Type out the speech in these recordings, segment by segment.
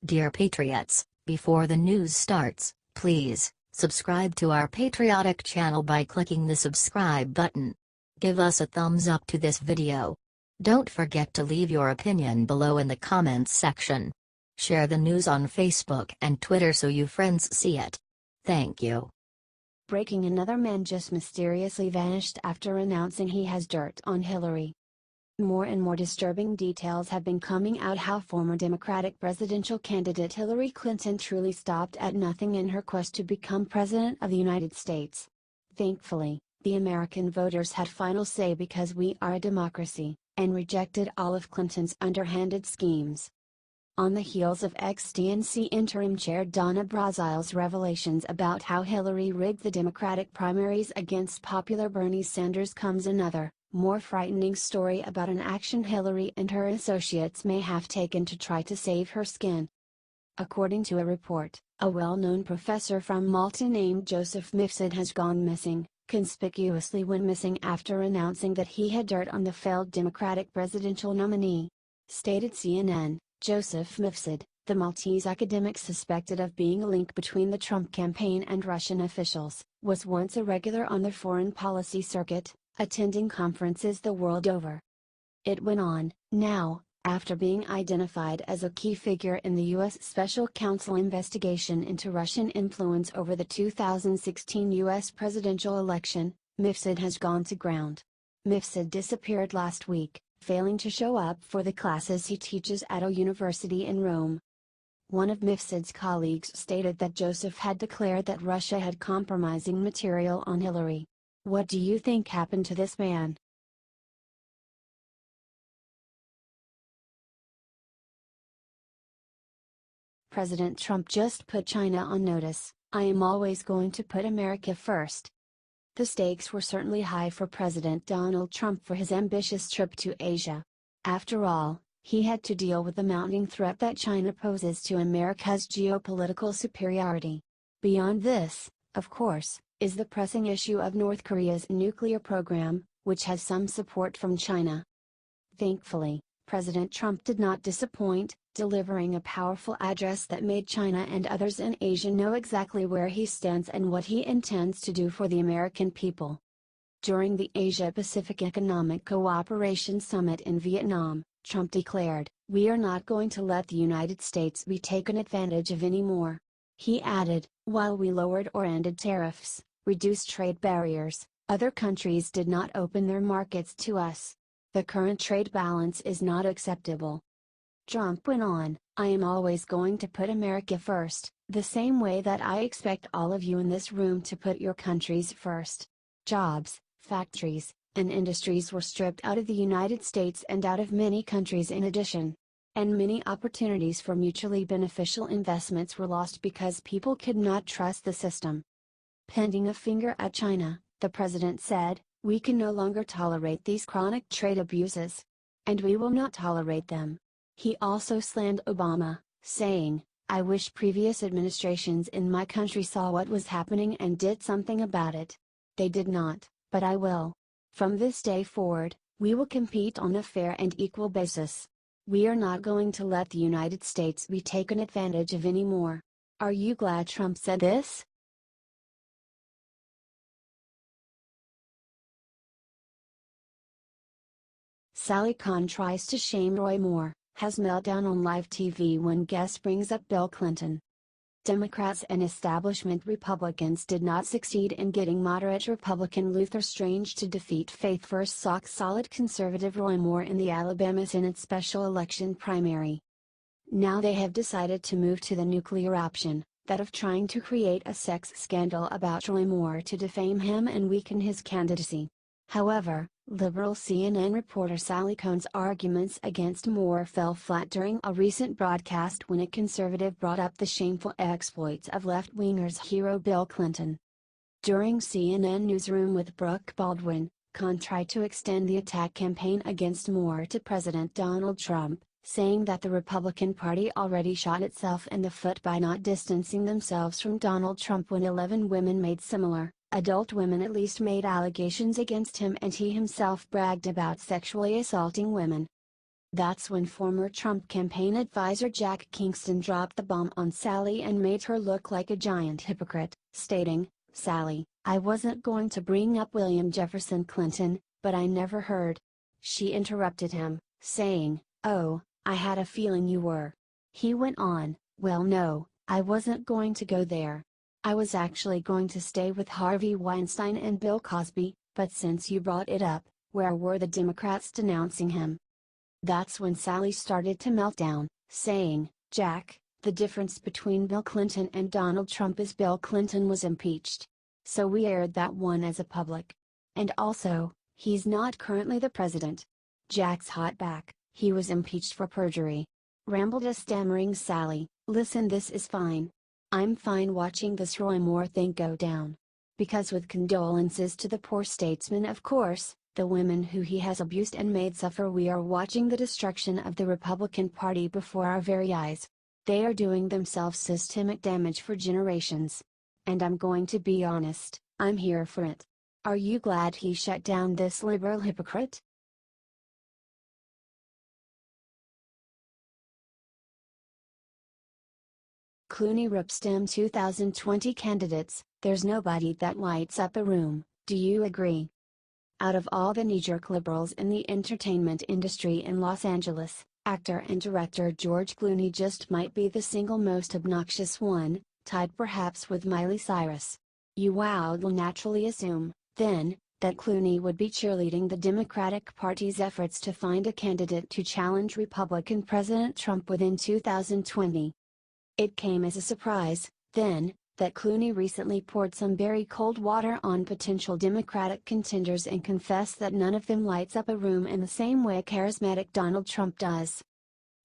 Dear Patriots, before the news starts, please subscribe to our patriotic channel by clicking the subscribe button. Give us a thumbs up to this video. Don't forget to leave your opinion below in the comments section. Share the news on Facebook and Twitter so you friends see it. Thank you. Breaking: another man just mysteriously vanished after announcing he has dirt on Hillary. More and more disturbing details have been coming out how former Democratic presidential candidate Hillary Clinton truly stopped at nothing in her quest to become President of the United States. Thankfully, the American voters had final say because we are a democracy, and rejected all of Clinton's underhanded schemes. On the heels of ex-DNC interim chair Donna Brazile's revelations about how Hillary rigged the Democratic primaries against popular Bernie Sanders comes another, more frightening story about an action Hillary and her associates may have taken to try to save her skin. According to a report, a well-known professor from Malta named Joseph Mifsud has gone missing, conspicuously went missing after announcing that he had dirt on the failed Democratic presidential nominee. Stated CNN, Joseph Mifsud, the Maltese academic suspected of being a link between the Trump campaign and Russian officials, was once a regular on the foreign policy circuit, attending conferences the world over. It went on, now, after being identified as a key figure in the U.S. Special Counsel investigation into Russian influence over the 2016 U.S. presidential election, Mifsud has gone to ground. Mifsud disappeared last week, failing to show up for the classes he teaches at a university in Rome. One of Mifsud's colleagues stated that Joseph had declared that Russia had compromising material on Hillary. What do you think happened to this man? President Trump just put China on notice. I am always going to put America first. The stakes were certainly high for President Donald Trump for his ambitious trip to Asia. After all, he had to deal with the mounting threat that China poses to America's geopolitical superiority. Beyond this, of course, is the pressing issue of North Korea's nuclear program, which has some support from China. Thankfully, President Trump did not disappoint, delivering a powerful address that made China and others in Asia know exactly where he stands and what he intends to do for the American people. During the Asia-Pacific Economic Cooperation Summit in Vietnam, Trump declared, "We are not going to let the United States be taken advantage of anymore." He added, "While we lowered or ended tariffs, reduced trade barriers, other countries did not open their markets to us. The current trade balance is not acceptable." Trump went on, "I am always going to put America first, the same way that I expect all of you in this room to put your countries first." Jobs, factories, and industries were stripped out of the United States and out of many countries in addition. And many opportunities for mutually beneficial investments were lost because people could not trust the system. Pointing a finger at China, the president said, "We can no longer tolerate these chronic trade abuses. And we will not tolerate them." He also slammed Obama, saying, "I wish previous administrations in my country saw what was happening and did something about it. They did not, but I will. From this day forward, we will compete on a fair and equal basis. We are not going to let the United States be taken advantage of anymore." Are you glad Trump said this? Sally Kahn tries to shame Roy Moore, has meltdown on live TV when guest brings up Bill Clinton. Democrats and establishment Republicans did not succeed in getting moderate Republican Luther Strange to defeat faith-first rock-solid conservative Roy Moore in the Alabama Senate special election primary. Now they have decided to move to the nuclear option, that of trying to create a sex scandal about Roy Moore to defame him and weaken his candidacy. However, liberal CNN reporter Sally Kahn's arguments against Moore fell flat during a recent broadcast when a conservative brought up the shameful exploits of left-wingers hero Bill Clinton. During CNN Newsroom with Brooke Baldwin, Kahn tried to extend the attack campaign against Moore to President Donald Trump, saying that the Republican Party already shot itself in the foot by not distancing themselves from Donald Trump when 11 women made similar, adult women at least made allegations against him and he himself bragged about sexually assaulting women. That's when former Trump campaign advisor Jack Kingston dropped the bomb on Sally and made her look like a giant hypocrite, stating, "Sally, I wasn't going to bring up William Jefferson Clinton, but I never heard." She interrupted him, saying, "Oh, I had a feeling you were." He went on, "Well, no, I wasn't going to go there. I was actually going to stay with Harvey Weinstein and Bill Cosby, but since you brought it up, where were the Democrats denouncing him?" That's when Sally started to melt down, saying, "Jack, the difference between Bill Clinton and Donald Trump is Bill Clinton was impeached. So we aired that one as a public. And also, he's not currently the president." Jack's hot back, "He was impeached for perjury." Rambled a stammering Sally, "Listen, this is fine. I'm fine watching this Roy Moore thing go down. Because with condolences to the poor statesman, of course, the women who he has abused and made suffer, we are watching the destruction of the Republican Party before our very eyes. They are doing themselves systemic damage for generations. And I'm going to be honest, I'm here for it. Are you glad he shut down this liberal hypocrite?" Clooney rips Dem 2020 candidates, "There's nobody that lights up a room, do you agree?" Out of all the knee-jerk liberals in the entertainment industry in Los Angeles, actor and director George Clooney just might be the single most obnoxious one, tied perhaps with Miley Cyrus. You will naturally assume, then, that Clooney would be cheerleading the Democratic Party's efforts to find a candidate to challenge Republican President Trump within 2020. It came as a surprise, then, that Clooney recently poured some very cold water on potential Democratic contenders and confessed that none of them lights up a room in the same way charismatic Donald Trump does.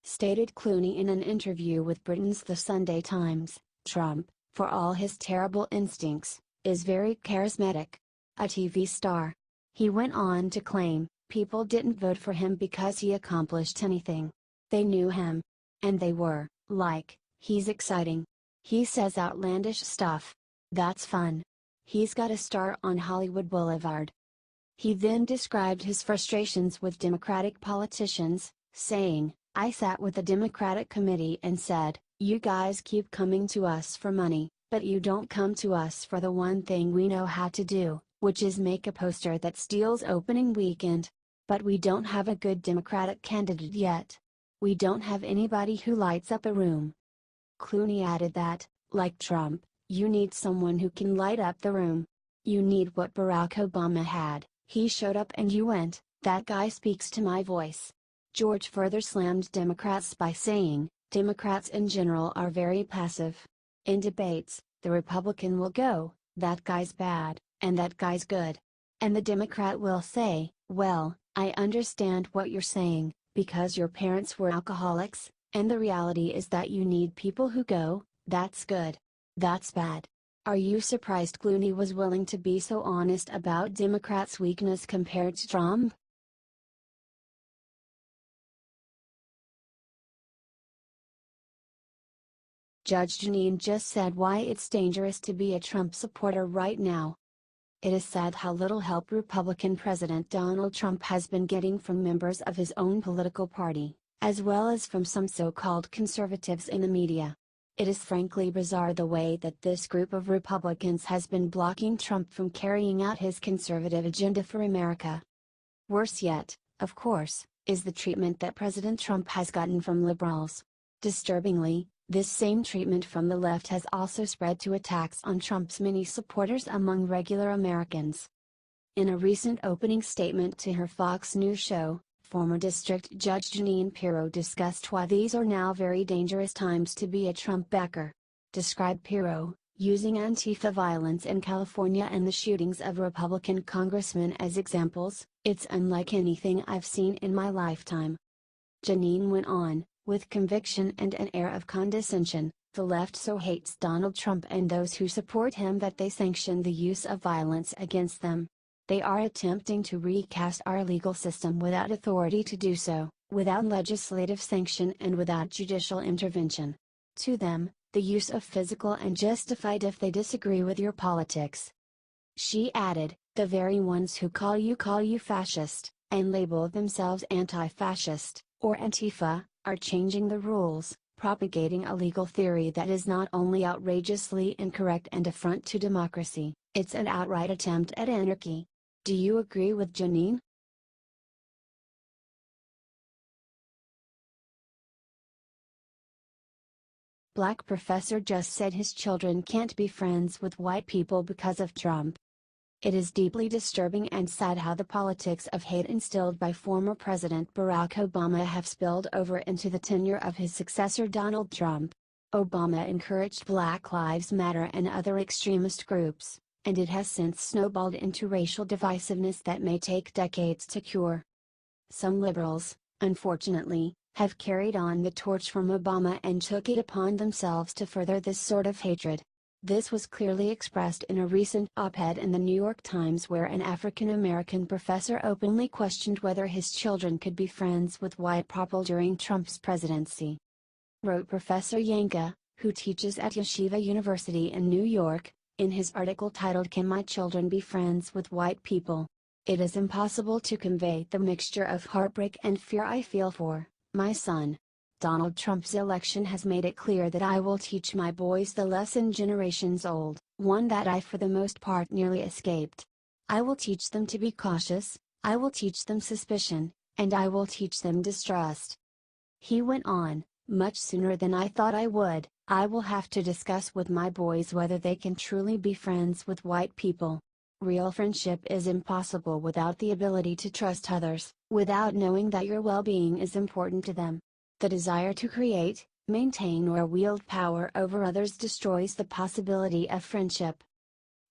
Stated Clooney in an interview with Britain's The Sunday Times, "Trump, for all his terrible instincts, is very charismatic. A TV star." He went on to claim, "People didn't vote for him because he accomplished anything. They knew him. And they were, like, he's exciting. He says outlandish stuff. That's fun. He's got a star on Hollywood Boulevard." He then described his frustrations with Democratic politicians, saying, "I sat with the Democratic committee and said, you guys keep coming to us for money, but you don't come to us for the one thing we know how to do, which is make a poster that steals opening weekend. But we don't have a good Democratic candidate yet. We don't have anybody who lights up a room." Clooney added that, like Trump, you need someone who can light up the room. You need what Barack Obama had. He showed up and you went, "That guy speaks to my voice." George further slammed Democrats by saying, "Democrats in general are very passive. In debates, the Republican will go, 'That guy's bad, and that guy's good.' And the Democrat will say, 'Well, I understand what you're saying, because your parents were alcoholics, and the reality is that you need people who go, that's good. That's bad.'" Are you surprised Clooney was willing to be so honest about Democrats' weakness compared to Trump? Judge Jeanine just said why it's dangerous to be a Trump supporter right now. It is sad how little help Republican President Donald Trump has been getting from members of his own political party, as well as from some so-called conservatives in the media. It is frankly bizarre the way that this group of Republicans has been blocking Trump from carrying out his conservative agenda for America. Worse yet, of course, is the treatment that President Trump has gotten from liberals. Disturbingly, this same treatment from the left has also spread to attacks on Trump's many supporters among regular Americans. In a recent opening statement to her Fox News show, former District Judge Jeanine Pirro discussed why these are now very dangerous times to be a Trump backer. Described Pirro, using Antifa violence in California and the shootings of Republican congressmen as examples, "It's unlike anything I've seen in my lifetime." Jeanine went on, with conviction and an air of condescension, "The left so hates Donald Trump and those who support him that they sanction the use of violence against them. They are attempting to recast our legal system without authority to do so, without legislative sanction and without judicial intervention. To them, the use of physical and justified if they disagree with your politics." She added, "The very ones who call you fascist, and label themselves anti-fascist, or Antifa, are changing the rules, propagating a legal theory that is not only outrageously incorrect and affront to democracy, it's an outright attempt at anarchy. Do you agree with Jeanine? Black professor just said his children can't be friends with white people because of Trump. It is deeply disturbing and sad how the politics of hate instilled by former President Barack Obama have spilled over into the tenure of his successor Donald Trump. Obama encouraged Black Lives Matter and other extremist groups, and it has since snowballed into racial divisiveness that may take decades to cure. Some liberals, unfortunately, have carried on the torch from Obama and took it upon themselves to further this sort of hatred. This was clearly expressed in a recent op-ed in the New York Times where an African-American professor openly questioned whether his children could be friends with white people during Trump's presidency. Wrote Professor Yanka, who teaches at Yeshiva University in New York, in his article titled "Can My Children Be Friends with White People? It is impossible to convey the mixture of heartbreak and fear I feel for my son. Donald Trump's election has made it clear that I will teach my boys the lesson generations old, one that I for the most part nearly escaped. I will teach them to be cautious, I will teach them suspicion, and I will teach them distrust." He went on, "Much sooner than I thought I would, I will have to discuss with my boys whether they can truly be friends with white people. Real friendship is impossible without the ability to trust others, without knowing that your well-being is important to them. The desire to create, maintain or wield power over others destroys the possibility of friendship."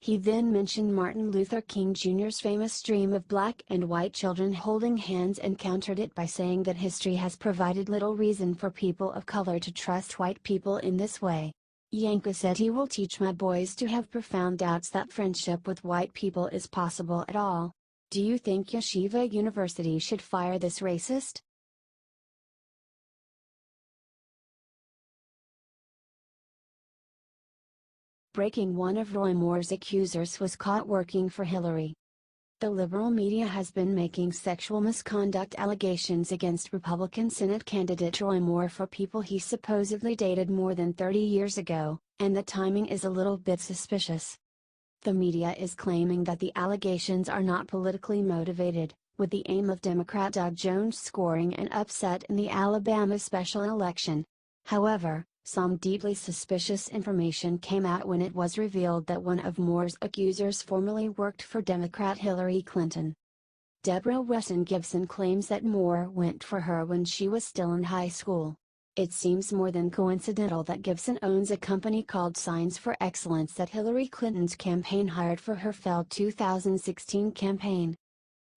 He then mentioned Martin Luther King Jr.'s famous dream of black and white children holding hands and countered it by saying that history has provided little reason for people of color to trust white people in this way. Yanka said he will teach my boys to have profound doubts that friendship with white people is possible at all. Do you think Yeshiva University should fire this racist? Breaking: one of Roy Moore's accusers was caught working for Hillary. The liberal media has been making sexual misconduct allegations against Republican Senate candidate Roy Moore for people he supposedly dated more than 30 years ago, and the timing is a little bit suspicious. The media is claiming that the allegations are not politically motivated, with the aim of Democrat Doug Jones scoring an upset in the Alabama special election. However, some deeply suspicious information came out when it was revealed that one of Moore's accusers formerly worked for Democrat Hillary Clinton. Deborah Wesson Gibson claims that Moore went for her when she was still in high school. It seems more than coincidental that Gibson owns a company called Signs for Excellence that Hillary Clinton's campaign hired for her failed 2016 campaign.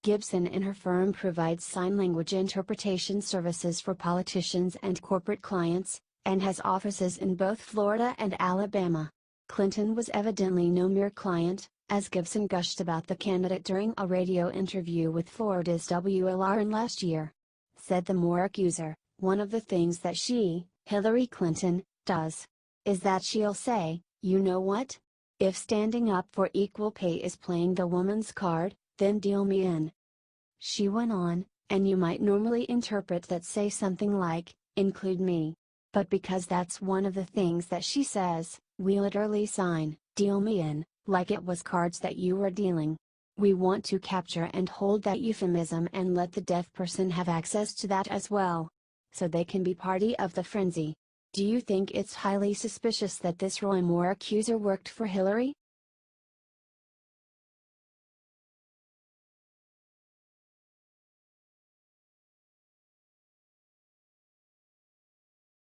Gibson and her firm provides sign language interpretation services for politicians and corporate clients, and has offices in both Florida and Alabama. Clinton was evidently no mere client, as Gibson gushed about the candidate during a radio interview with Florida's WLRN last year. Said the Moore accuser, "One of the things that she, Hillary Clinton, does is that she'll say, you know what? If standing up for equal pay is playing the woman's card, then deal me in." She went on, "And you might normally interpret that say something like, include me. But because that's one of the things that she says, we literally sign, deal me in, like it was cards that you were dealing. We want to capture and hold that euphemism and let the deaf person have access to that as well. So they can be party of the frenzy. Do you think it's highly suspicious that this Roy Moore accuser worked for Hillary?"